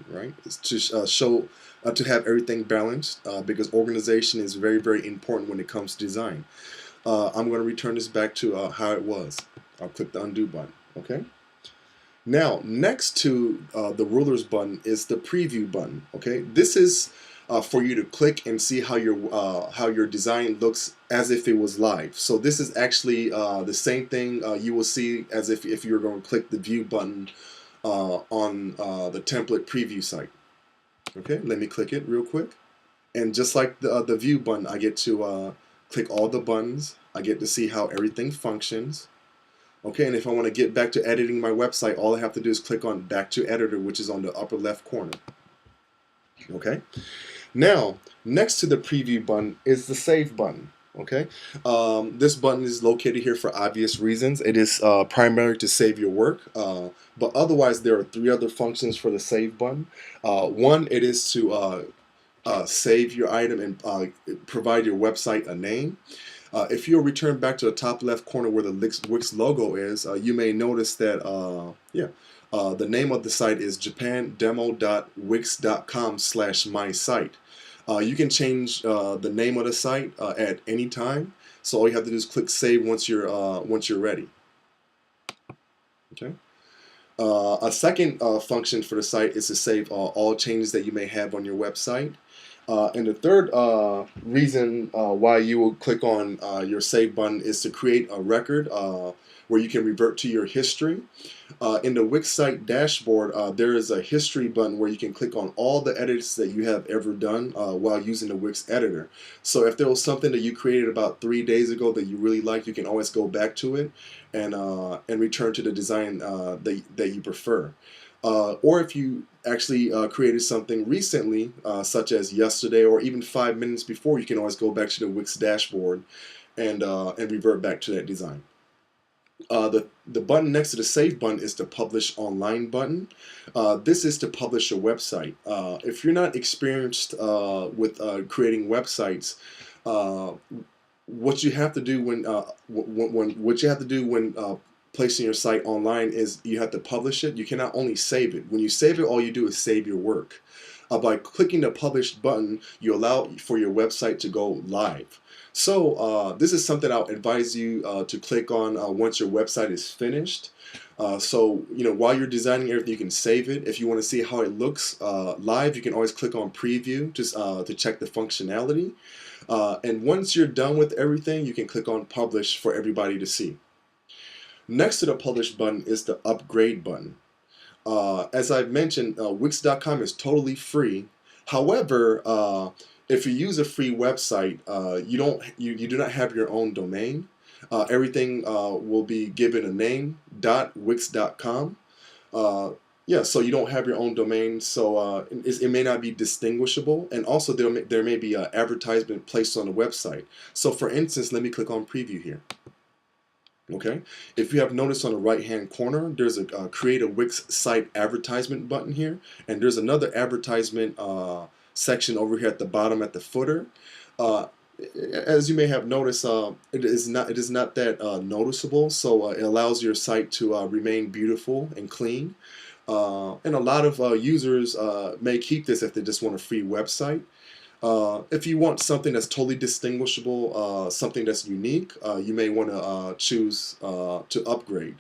right? It's to show to have everything balanced because organization is very, very important when it comes to design. I'm going to return this back to how it was. I'll click the undo button. Okay. Now, next to the rulers button is the preview button. Okay, this is for you to click and see how your design looks as if it was live. So this is actually the same thing you will see as if you're going to click the view button on the template preview site. Okay, let me click it real quick. And just like the view button, I get to click all the buttons. I get to see how everything functions. Okay, and if I want to get back to editing my website, all I have to do is click on Back to Editor, which is on the upper left corner. Okay, now next to the preview button is the Save button. Okay, this button is located here for obvious reasons. It is primarily to save your work, but otherwise there are three other functions for the Save button. One, it is to save your item and provide your website a name. If you'll return back to the top left corner where the Wix logo is, you may notice that the name of the site is japandemo.wix.com/mysite. You can change the name of the site at any time. So all you have to do is click save once you're ready. Okay. A second function for the site is to save all changes that you may have on your website. And the third reason why you will click on your save button is to create a record where you can revert to your history. In the Wix site dashboard, there is a history button where you can click on all the edits that you have ever done while using the Wix editor. So if there was something that you created about 3 days ago that you really like, you can always go back to it and return to the design that you prefer. Or if you actually created something recently, such as yesterday or even 5 minutes before, you can always go back to the Wix dashboard and revert back to that design. The button next to the Save button is the Publish Online button. This is to publish your website. If you're not experienced with creating websites, what you have to do when placing your site online is you have to publish it. You cannot only save it. When you save it, all you do is save your work. By clicking the Publish button, you allow for your website to go live. So this is something I'll advise you to click on once your website is finished. So while you're designing everything, you can save it. If you want to see how it looks live, you can always click on Preview just to check the functionality. And once you're done with everything, you can click on Publish for everybody to see. Next to the Publish button is the Upgrade button. As I've mentioned, Wix.com is totally free. However, if you use a free website, you do not have your own domain. Everything will be given a name .wix.com. Yeah, so you don't have your own domain, so it may not be distinguishable, and also there may be an advertisement placed on the website. So for instance, let me click on Preview here. Okay, if you have noticed on the right hand corner, there's a create a Wix site advertisement button here, and there's another advertisement section over here at the bottom at the footer. As you may have noticed, it is not that noticeable, so it allows your site to remain beautiful and clean. And a lot of users may keep this if they just want a free website. If you want something that's totally distinguishable, something that's unique, you may want to choose to upgrade.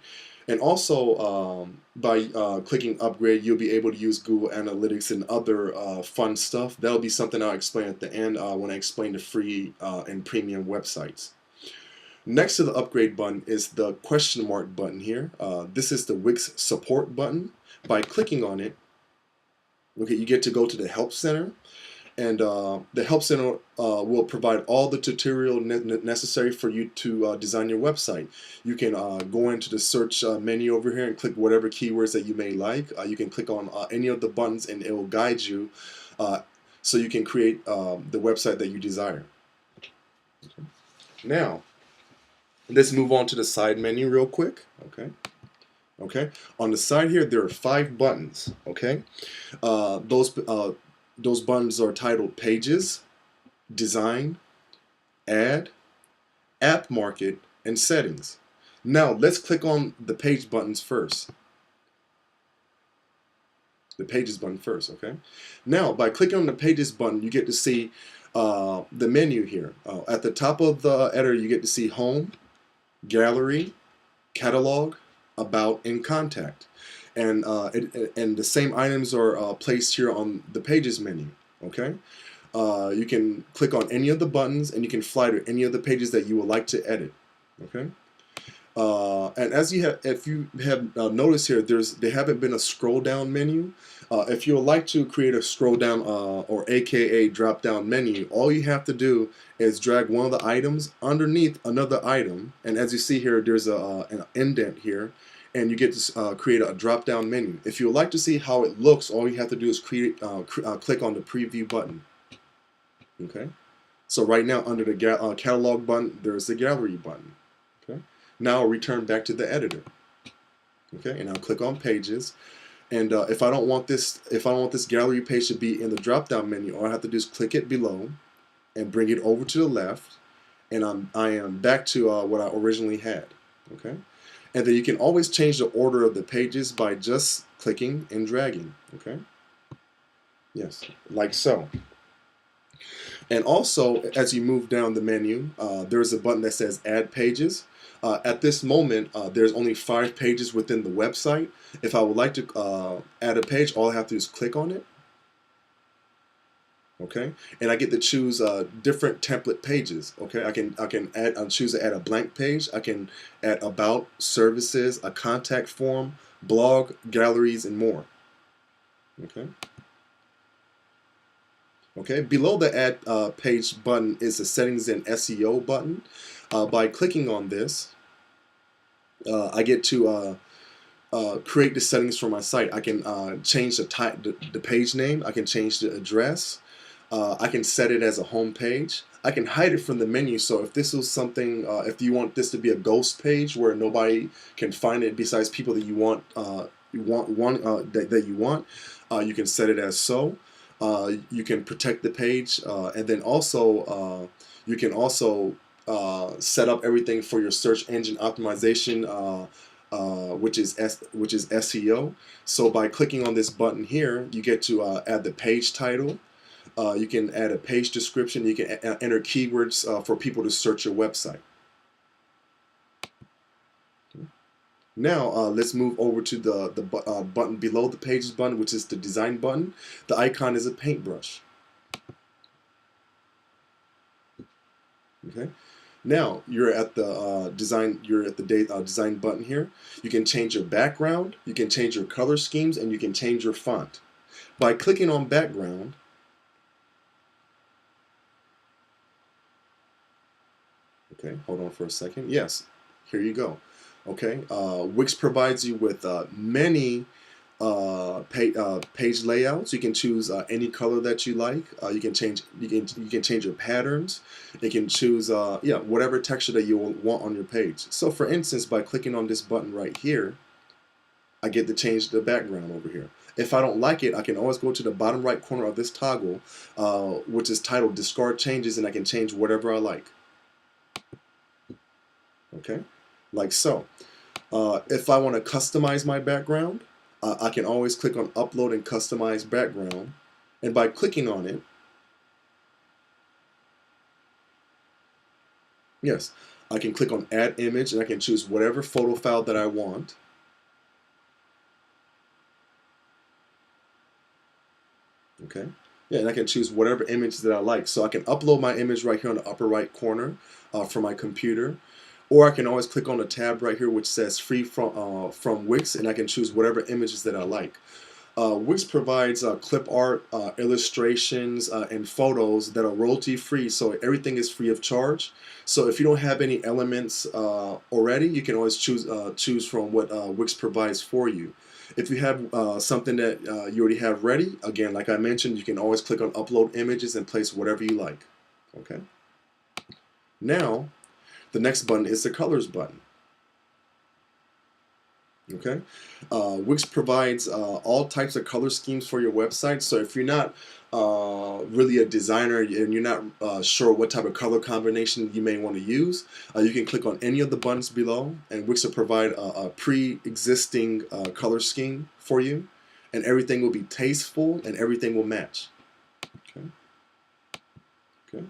And also, by clicking upgrade, you'll be able to use Google Analytics and other fun stuff. That'll be something I'll explain at the end when I explain the free and premium websites. Next to the upgrade button is the question mark button here. This is the Wix support button. By clicking on it, okay, you get to go to the Help Center. And the Help Center will provide all the tutorial necessary for you to design your website. You can go into the search menu over here and click whatever keywords that you may like. You can click on any of the buttons and it will guide you so you can create the website that you desire. Okay. Now, let's move on to the side menu real quick. Okay. On the side here, there are 5 buttons. Okay. Those buttons are titled Pages, Design, Add, App Market, and Settings. Now let's click on the page buttons first. the Pages button first, okay? Now, by clicking on the Pages button, you get to see the menu here. At the top of the editor, you get to see Home, Gallery, Catalog, About, and Contact. And, and the same items are placed here on the Pages menu, okay? You can click on any of the buttons, and you can fly to any of the pages that you would like to edit, okay? And as you have, if you have noticed here, there haven't been a scroll down menu. If you would like to create a scroll down or AKA drop down menu, all you have to do is drag one of the items underneath another item, and as you see here, there's an indent here, and you get to create a drop down menu. If you would like to see how it looks, all you have to do is click on the preview button. Okay, so right now under the catalog button, there's the gallery button. Okay. Now I'll return back to the editor. Okay, and I'll click on Pages. And if I don't want this gallery page to be in the drop-down menu, all I have to do is click it below and bring it over to the left, and I am back to what I originally had. Okay, and then you can always change the order of the pages by just clicking and dragging. Okay, yes, like so. And also, as you move down the menu, there's a button that says Add Pages. At this moment, there's only 5 pages within the website. If I would like to add a page, all I have to do is click on it. Okay, and I get to choose different template pages. Okay, I can choose to add a blank page. I can add About, Services, a contact form, blog, galleries, and more. Okay. Okay, below the Add Page button is the Settings and SEO button. By clicking on this, I get to create the settings for my site. I can change the page name. I can change the address. I can set it as a home page. I can hide it from the menu. So if this is something, if you want this to be a ghost page where nobody can find it besides people that you want, you can set it as so. You can protect the page, and then also you can also set up everything for your search engine optimization, which is SEO. So by clicking on this button here, you get to add the page title. You can add a page description. You can enter keywords for people to search your website. Now let's move over to the button below the Pages button, which is the Design button. The icon is a paintbrush. Okay. Now you're at the design. You're at the Design button here. You can change your background. You can change your color schemes, and you can change your font. By clicking on Background, okay, hold on for a second. Yes, here you go. Okay, Wix provides you with many page layouts. You can choose any color that you like. You can change your patterns. You can choose whatever texture that you want on your page. So for instance, by clicking on this button right here, I get to change the background over here. If I don't like it, I can always go to the bottom right corner of this toggle, which is titled Discard Changes, and I can change whatever I like. Okay, like so. If I want to customize my background, I can always click on Upload and Customize Background, and by clicking on it, yes, I can click on Add Image, and I can choose whatever photo file that I want. Okay, yeah, and I can choose whatever image that I like. So I can upload my image right here on the upper right corner from my computer. Or I can always click on the tab right here which says Free from Wix, and I can choose whatever images that I like. Wix provides clip art, illustrations, and photos that are royalty free, so everything is free of charge. So if you don't have any elements already, you can always choose from what Wix provides for you. If you have something that you already have ready, again, like I mentioned, you can always click on Upload Images and place whatever you like. Okay. Now, the next button is the Colors button. Okay, Wix provides all types of color schemes for your website. So if you're not really a designer and you're not sure what type of color combination you may want to use, you can click on any of the buttons below, and Wix will provide a pre-existing color scheme for you. and everything will be tasteful and everything will match. Okay. Okay.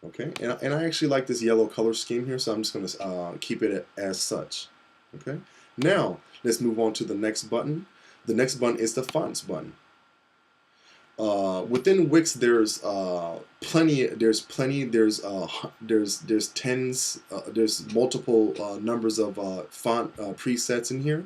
Okay. And I actually like this yellow color scheme here, so I'm just going to keep it as such. Okay. Now let's move on to the next button. The next button is the fonts button. Within Wix, there's plenty. There's tens. There's multiple numbers of font presets in here.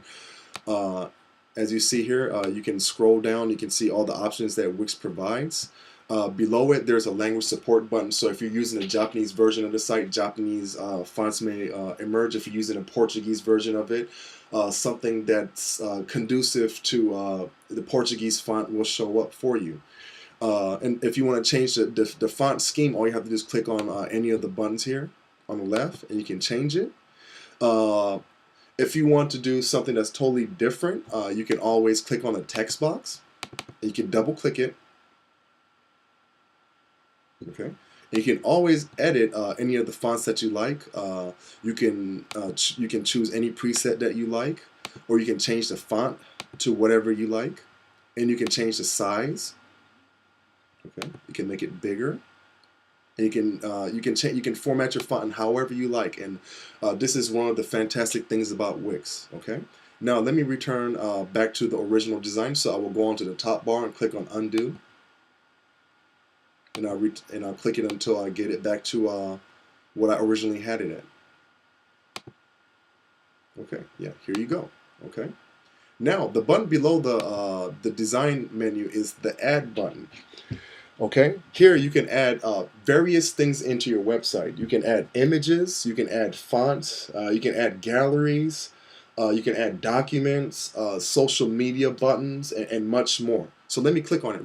As you see here, you can scroll down. You can see all the options that Wix provides. Below it, there's a language support button. So if you're using a Japanese version of the site, Japanese fonts may emerge. If you're using a Portuguese version of it, something that's conducive to the Portuguese font will show up for you. And if you want to change the font scheme, all you have to do is click on any of the buttons here on the left, and you can change it. If you want to do something that's totally different, you can always click on the text box. You can double click it. Okay. And you can always edit any of the fonts that you like. You can choose any preset that you like, or you can change the font to whatever you like, and you can change the size. Okay, you can make it bigger, and you can format your font however you like. And this is one of the fantastic things about Wix. Okay, now let me return back to the original design. So I will go onto the top bar and click on Undo. And I'll click it until I get it back to what I originally had it at. Okay, yeah, here you go. Okay, now the button below the design menu is the Add button. Okay, here you can add various things into your website. You can add images, you can add fonts, you can add galleries, you can add documents, social media buttons, and much more. So let me click on it